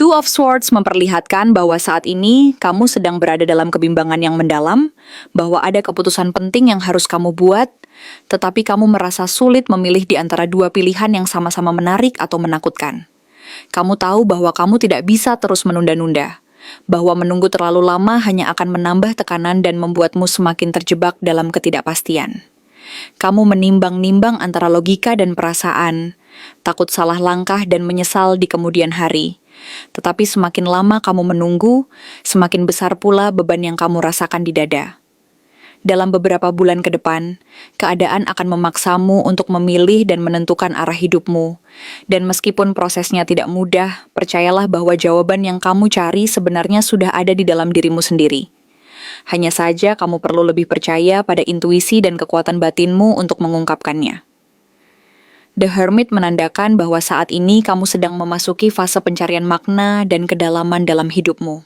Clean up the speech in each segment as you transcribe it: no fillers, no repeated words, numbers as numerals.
Two of Swords memperlihatkan bahwa saat ini kamu sedang berada dalam kebimbangan yang mendalam, bahwa ada keputusan penting yang harus kamu buat, tetapi kamu merasa sulit memilih di antara dua pilihan yang sama-sama menarik atau menakutkan. Kamu tahu bahwa kamu tidak bisa terus menunda-nunda, bahwa menunggu terlalu lama hanya akan menambah tekanan dan membuatmu semakin terjebak dalam ketidakpastian. Kamu menimbang-nimbang antara logika dan perasaan, takut salah langkah dan menyesal di kemudian hari. Tetapi semakin lama kamu menunggu, semakin besar pula beban yang kamu rasakan di dada. Dalam beberapa bulan ke depan, keadaan akan memaksamu untuk memilih dan menentukan arah hidupmu. Dan meskipun prosesnya tidak mudah, percayalah bahwa jawaban yang kamu cari sebenarnya sudah ada di dalam dirimu sendiri. Hanya saja kamu perlu lebih percaya pada intuisi dan kekuatan batinmu untuk mengungkapkannya. The Hermit menandakan bahwa saat ini kamu sedang memasuki fase pencarian makna dan kedalaman dalam hidupmu.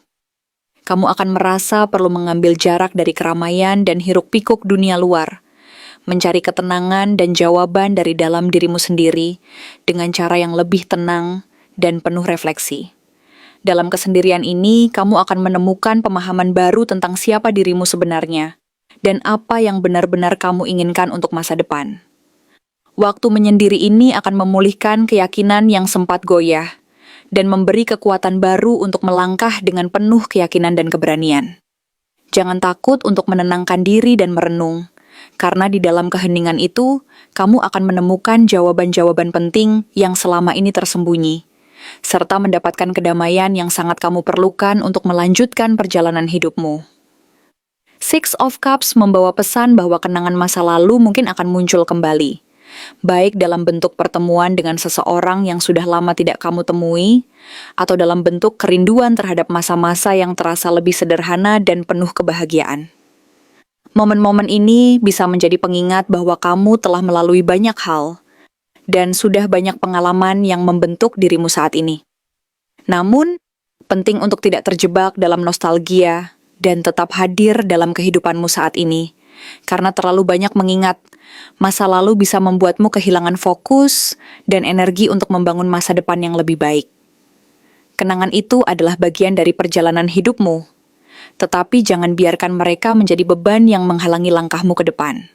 Kamu akan merasa perlu mengambil jarak dari keramaian dan hiruk-pikuk dunia luar, mencari ketenangan dan jawaban dari dalam dirimu sendiri dengan cara yang lebih tenang dan penuh refleksi. Dalam kesendirian ini, kamu akan menemukan pemahaman baru tentang siapa dirimu sebenarnya dan apa yang benar-benar kamu inginkan untuk masa depan. Waktu menyendiri ini akan memulihkan keyakinan yang sempat goyah dan memberi kekuatan baru untuk melangkah dengan penuh keyakinan dan keberanian. Jangan takut untuk menenangkan diri dan merenung, karena di dalam keheningan itu, kamu akan menemukan jawaban-jawaban penting yang selama ini tersembunyi, serta mendapatkan kedamaian yang sangat kamu perlukan untuk melanjutkan perjalanan hidupmu. Six of Cups membawa pesan bahwa kenangan masa lalu mungkin akan muncul kembali, baik dalam bentuk pertemuan dengan seseorang yang sudah lama tidak kamu temui, atau dalam bentuk kerinduan terhadap masa-masa yang terasa lebih sederhana dan penuh kebahagiaan. Momen-momen ini bisa menjadi pengingat bahwa kamu telah melalui banyak hal, dan sudah banyak pengalaman yang membentuk dirimu saat ini. Namun, penting untuk tidak terjebak dalam nostalgia dan tetap hadir dalam kehidupanmu saat ini, karena terlalu banyak mengingat, masa lalu bisa membuatmu kehilangan fokus dan energi untuk membangun masa depan yang lebih baik. Kenangan itu adalah bagian dari perjalanan hidupmu, tetapi jangan biarkan mereka menjadi beban yang menghalangi langkahmu ke depan.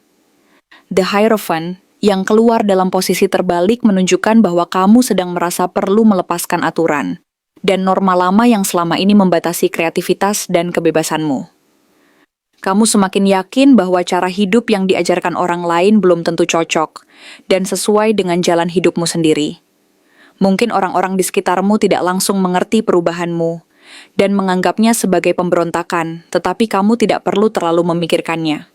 The Hierophant yang keluar dalam posisi terbalik menunjukkan bahwa kamu sedang merasa perlu melepaskan aturan dan norma lama yang selama ini membatasi kreativitas dan kebebasanmu. Kamu semakin yakin bahwa cara hidup yang diajarkan orang lain belum tentu cocok dan sesuai dengan jalan hidupmu sendiri. Mungkin orang-orang di sekitarmu tidak langsung mengerti perubahanmu dan menganggapnya sebagai pemberontakan, tetapi kamu tidak perlu terlalu memikirkannya.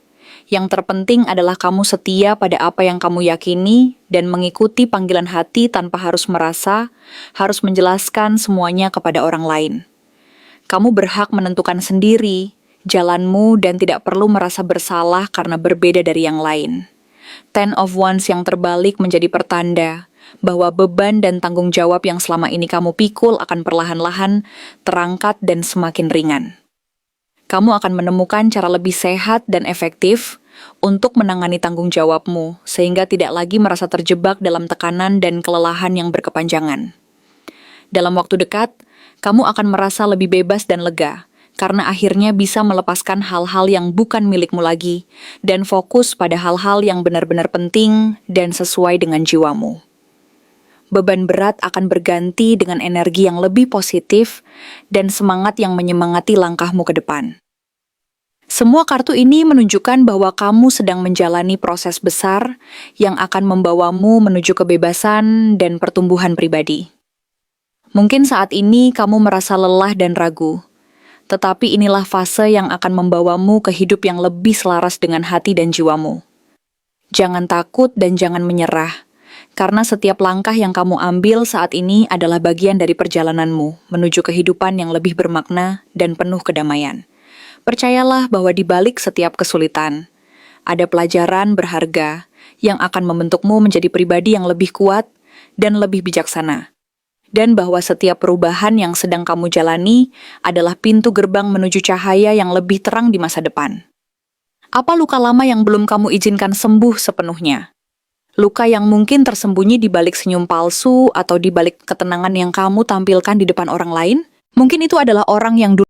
Yang terpenting adalah kamu setia pada apa yang kamu yakini dan mengikuti panggilan hati tanpa harus merasa, harus menjelaskan semuanya kepada orang lain. Kamu berhak menentukan sendiri jalanmu dan tidak perlu merasa bersalah karena berbeda dari yang lain. Ten of Wands yang terbalik menjadi pertanda bahwa beban dan tanggung jawab yang selama ini kamu pikul akan perlahan-lahan terangkat dan semakin ringan. Kamu akan menemukan cara lebih sehat dan efektif untuk menangani tanggung jawabmu, sehingga tidak lagi merasa terjebak dalam tekanan dan kelelahan yang berkepanjangan. Dalam waktu dekat, kamu akan merasa lebih bebas dan lega, karena akhirnya bisa melepaskan hal-hal yang bukan milikmu lagi dan fokus pada hal-hal yang benar-benar penting dan sesuai dengan jiwamu. Beban berat akan berganti dengan energi yang lebih positif dan semangat yang menyemangati langkahmu ke depan. Semua kartu ini menunjukkan bahwa kamu sedang menjalani proses besar yang akan membawamu menuju kebebasan dan pertumbuhan pribadi. Mungkin saat ini kamu merasa lelah dan ragu, tetapi inilah fase yang akan membawamu ke hidup yang lebih selaras dengan hati dan jiwamu. Jangan takut dan jangan menyerah, karena setiap langkah yang kamu ambil saat ini adalah bagian dari perjalananmu menuju kehidupan yang lebih bermakna dan penuh kedamaian. Percayalah bahwa di balik setiap kesulitan, ada pelajaran berharga yang akan membentukmu menjadi pribadi yang lebih kuat dan lebih bijaksana. Dan bahwa setiap perubahan yang sedang kamu jalani adalah pintu gerbang menuju cahaya yang lebih terang di masa depan. Apa luka lama yang belum kamu izinkan sembuh sepenuhnya? Luka yang mungkin tersembunyi di balik senyum palsu atau di balik ketenangan yang kamu tampilkan di depan orang lain. Mungkin itu adalah orang yang dulu